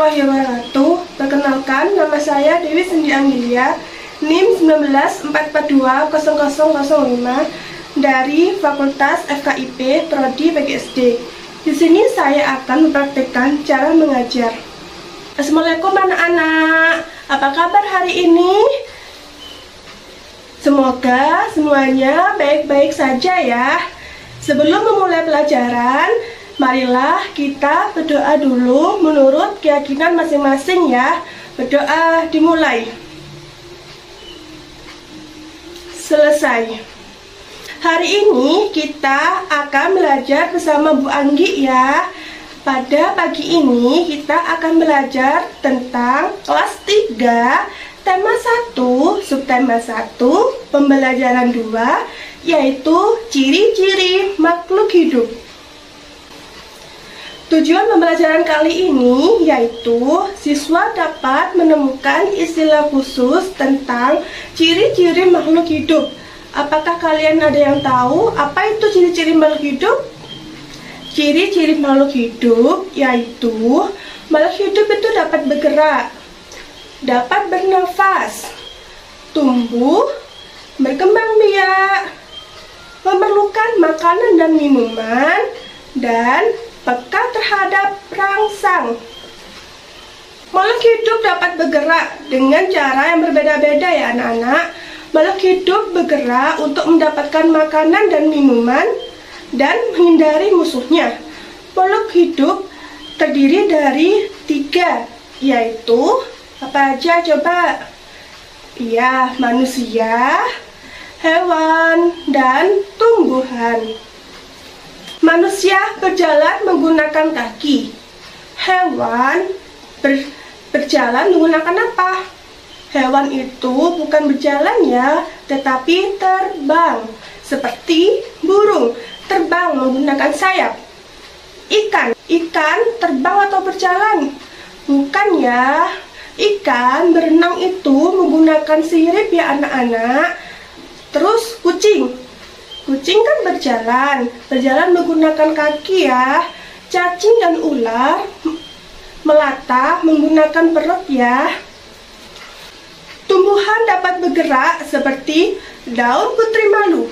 warahmatullahi wabarakatuh. Perkenalkan, nama saya Dewi Cindy Anggelia, NIM 1944200005 dari Fakultas FKIP Prodi PGSD. Di sini saya akan mempraktikkan cara mengajar. Assalamualaikum anak-anak, apa kabar hari ini? Semoga semuanya baik-baik saja ya. Sebelum memulai pelajaran, marilah kita berdoa dulu menurut keyakinan masing-masing ya. Berdoa dimulai. Selesai. Hari ini kita akan belajar bersama Bu Anggi ya. Pada pagi ini kita akan belajar tentang kelas 3, tema 1, subtema 1, pembelajaran 2, yaitu ciri-ciri makhluk hidup. Tujuan pembelajaran kali ini yaitu siswa dapat menemukan istilah khusus tentang ciri-ciri makhluk hidup. Apakah kalian ada yang tahu apa itu ciri-ciri makhluk hidup? Ciri-ciri makhluk hidup yaitu makhluk hidup itu dapat bergerak, dapat bernafas, tumbuh, berkembang biak, memerlukan makanan dan minuman, dan peka terhadap rangsang. Makhluk hidup dapat bergerak dengan cara yang berbeda-beda ya anak-anak. Makhluk hidup bergerak untuk mendapatkan makanan dan minuman dan menghindari musuhnya. Makhluk hidup terdiri dari 3, yaitu apa aja coba? Iya, manusia, hewan, dan tumbuhan. Manusia berjalan menggunakan kaki. Hewan berjalan menggunakan apa? Hewan itu bukan berjalan ya, tetapi terbang. Seperti burung, terbang menggunakan sayap. Ikan terbang atau berjalan? Bukan ya. Ikan berenang itu menggunakan sirip ya anak-anak. Terus kucing kan berjalan menggunakan kaki ya. Cacing dan ular melata menggunakan perut ya. Tumbuhan dapat bergerak seperti daun putri malu.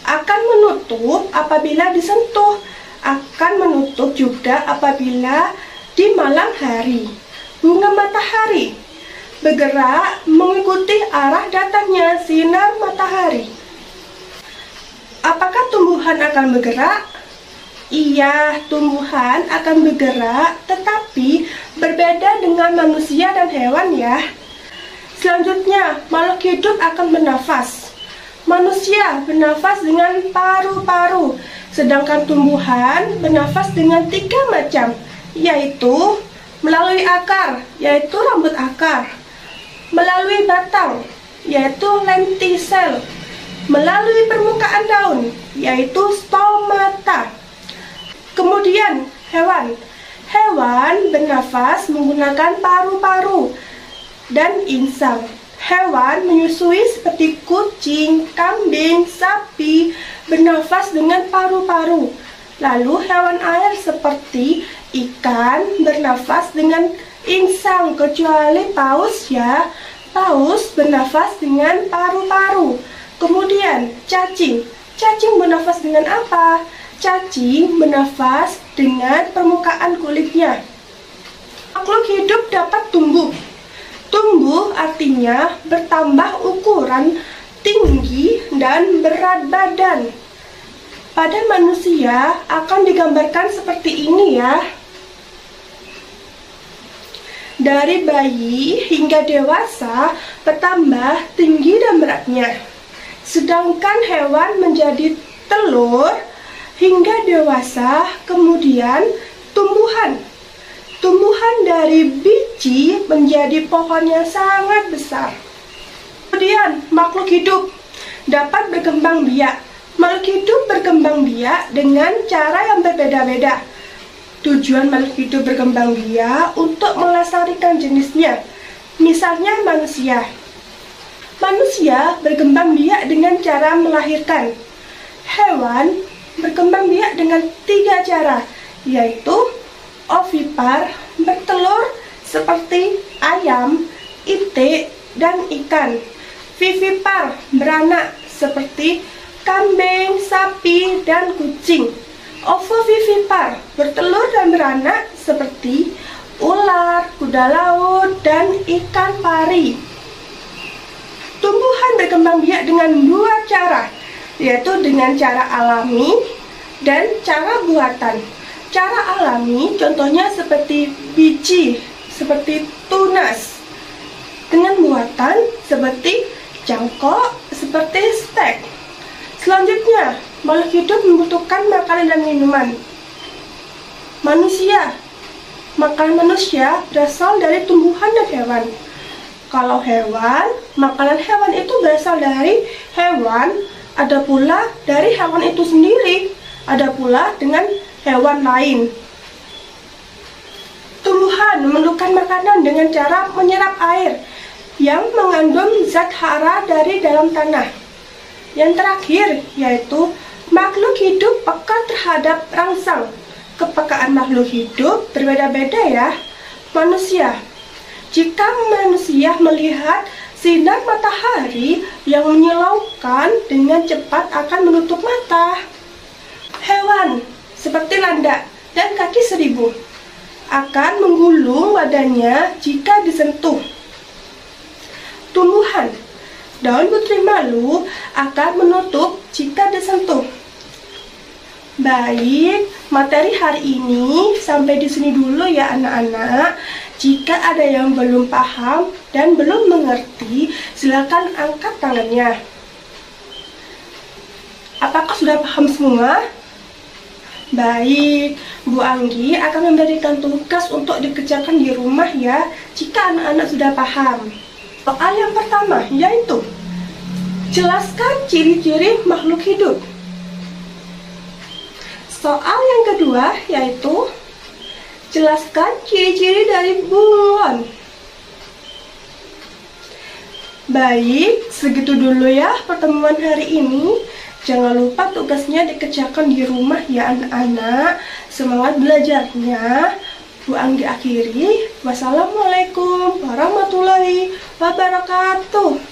Akan menutup apabila disentuh, akan menutup juga apabila di malam hari. Bunga matahari bergerak mengikuti arah datangnya sinar matahari. Apakah tumbuhan akan bergerak? Iya, tumbuhan akan bergerak, tetapi berbeda dengan manusia dan hewan ya. Selanjutnya, makhluk hidup akan bernafas. Manusia bernafas dengan paru-paru, sedangkan tumbuhan bernafas dengan 3 macam, yaitu melalui akar, yaitu rambut akar, melalui batang, yaitu lentisel, melalui permukaan daun, yaitu stomata. Kemudian hewan bernafas menggunakan paru-paru dan insang. Hewan menyusui seperti kucing, kambing, sapi bernafas dengan paru-paru. Lalu hewan air seperti ikan bernafas dengan insang, kecuali paus ya. Paus bernafas dengan paru-paru. Kemudian cacing bernafas dengan apa? Cacing bernafas dengan permukaan kulitnya. Makhluk hidup dapat tumbuh. Tumbuh artinya bertambah ukuran, tinggi, dan berat badan. Pada manusia akan digambarkan seperti ini ya. Dari bayi hingga dewasa bertambah tinggi dan beratnya. Sedangkan hewan menjadi telur hingga dewasa, kemudian tumbuhan dari biji menjadi pohon yang sangat besar. Kemudian makhluk hidup dapat berkembang biak. Makhluk hidup berkembang biak dengan cara yang berbeda-beda. Tujuan makhluk hidup berkembang biak untuk melestarikan jenisnya. Misalnya manusia. Manusia berkembang biak dengan cara melahirkan. Hewan berkembang biak dengan 3 cara, yaitu ovipar, bertelur, seperti ayam, itik, dan ikan. Vivipar beranak seperti kambing, sapi, dan kucing. Ovovivipar bertelur dan beranak seperti ular, kuda laut, dan ikan pari. Tumbuhan berkembang biak dengan dua cara, yaitu dengan cara alami dan cara buatan. Cara alami contohnya seperti biji, seperti tunas. Dengan buatan seperti cangkok, seperti stek. Selanjutnya, makhluk hidup membutuhkan makanan dan minuman. Manusia. Makanan manusia berasal dari tumbuhan dan hewan. Kalau hewan, makanan hewan itu berasal dari hewan, ada pula dari hewan itu sendiri, ada pula dengan hewan lain. Tumbuhan memerlukan makanan dengan cara menyerap air yang mengandung zat hara dari dalam tanah. Yang terakhir yaitu makhluk hidup peka terhadap rangsang. Kepekaan makhluk hidup berbeda-beda ya. Manusia. Jika manusia melihat sinar matahari yang menyilaukan dengan cepat akan menutup mata. Hewan seperti landak dan kaki seribu akan menggulung badannya jika disentuh. Tumbuhan, daun putri malu akan menutup jika disentuh. Baik, materi hari ini sampai di sini dulu ya anak-anak. Jika ada yang belum paham dan belum mengerti, silakan angkat tangannya. Apakah sudah paham semua? Baik, Bu Anggi akan memberikan tugas untuk dikerjakan di rumah ya, jika anak-anak sudah paham. Soal yang pertama yaitu jelaskan ciri-ciri makhluk hidup. Soal yang kedua yaitu jelaskan ciri-ciri dari bunglon. Baik, segitu dulu ya pertemuan hari ini. Jangan lupa tugasnya dikerjakan di rumah ya anak-anak. Semangat belajarnya. Bu Anggi akhiri. Wassalamualaikum warahmatullahi wabarakatuh.